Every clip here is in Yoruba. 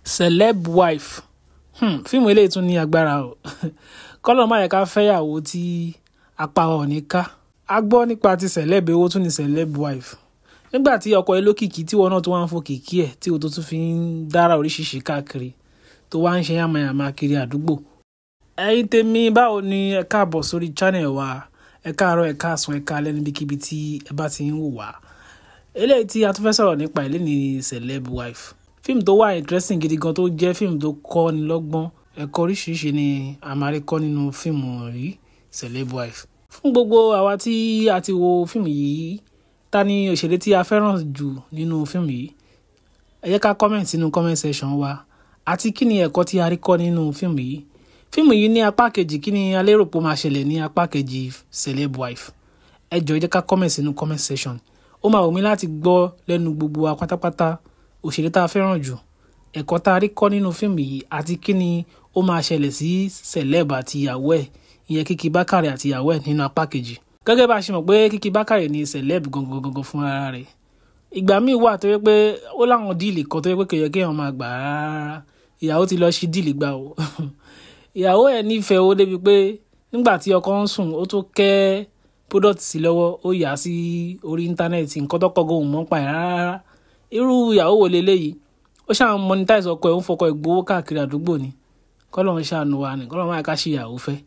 Celeb wife. Fíìmù eléyìí tún ní agbára o. Kọ́lọ́run má yẹ ká fẹ́yàwó tí apá wa ò ní ká. A gbọ́ nípa ti celeb, owó tún ní celeb wife. Nígbà tí ọkọ ẹ lókìkí tí wọn náà tó wá ń fò kìkì ẹ̀ tí o tó tún fi ń dára oríṣiríṣi káàkiri tó wá ń ṣe yàmàyàmà kiri àdúgbò. Ẹ̀yin tèmi, báwo ni ẹ káàbọ̀ sórí channel wa? Ẹ káàárọ̀, ẹ káàsán, ẹ káalẹ́ níbikíbi tí ẹ bá ti ń wò wá. Eléyìí tí a tún fẹ́ sọ̀rọ̀ nípa ilé ní celeb wife. Fíìmù tó wà interesting gidi gan, tó jẹ́ fíìmù tó kọ́ ni lọ́gbọ́n. Ẹ̀kọ́ oríṣiríṣi ni a máa rí kọ́ nínú fíìmù yìí, celeb wife. Fún gbogbo àwa tí a ti wo fíìmù yìí, ta ni òṣèré tí a fẹ́ràn jù nínú fíìmù yìí? Ẹ jẹ́ ká comment sínú comment section wa. Àti kí ni ẹ̀kọ́ tí a rí kọ́ nínú fíìmù yìí? Fíìmù yìí ní apá kejì, kí ni a lérò pé ó máa ṣẹlẹ̀ ní apá kejì celeb wife? Ẹ jọ̀ọ́ ẹ jẹ́ ká comment sínú comment section. Ó máa wù mí láti gbọ́ lẹ́nu gbogbo wa pátápátá òṣèré tá a fẹ́ràn jù, ẹ̀kọ́ tá a rí kọ́ nínú fíìmù yìí, àti kí ni ó máa ṣẹlẹ̀ sí celeb àti ìyàwó ẹ̀, ìyẹn Kiki Bakare àti ìyàwó ẹ̀ nínú apá kejì. Gẹ́gẹ́ bá a ṣe mọ̀ pé Kiki Bakare ni celeb gangan fún ara rẹ̀. Ìgbà míì wà tó yẹ pé ó láwọn díìlì kan tó yẹ pé kò yẹ kéèyàn máa gbà rárá. Ìyàwó ti lọ ṣí díìlì gbà o. Ìyàwó ẹ̀ nífẹ̀ẹ́ owó débi pé nígbà tí ọkọ ń sùn ó tó kẹ́ product sí lọ́wọ́, ó yà á sí orí íńtánẹ́ẹ̀tì, nǹkan tó kọ́gọ́ òun mọ́ pa ẹ̀ rárá. Irú ìyàwó wo leléyìí? Ó ṣáà ń monetize ọkọ ẹ̀, ó ń fọkọ ẹ̀ gbowó káàkiri àdúgbò ni. Kọ́lọ́run ṣàánú wa ni, Kọ́lọ́run má yẹ ká ṣe ìyàwó fẹ́.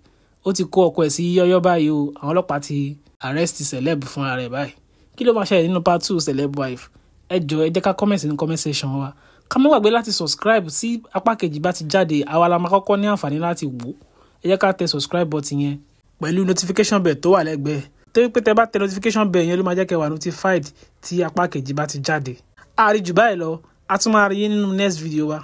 Ó ti kó ọkọ ẹ̀ sí yọ́yọ́ báyìí o. Àwọn ọlọ́pàá ti arrest celeb fún ara rẹ̀ báyìí. Kí ló máa ṣẹlẹ̀ nínú part 2 celeb wife? Ẹ jọ̀ọ́ ẹ jẹ́ ká comment nínú comment section wa. Ká má gbàgbé láti subscribe sí apá kejì bá ti jáde. Àwa la máa kọ́kọ́ ní àǹfààní láti wò. Ẹ jẹ́ ká tẹ subscribe button yẹn pẹ̀lú notification bell tó wà lẹ́gbẹ̀ẹ́. Torí pé tẹ bá tẹ notification bell yẹn ló máa jẹ́ kẹ́ wà notified tí apá kejì bá ti jáde. A rí jù báyìí lọ, a tún máa rí yín nínú next video wa.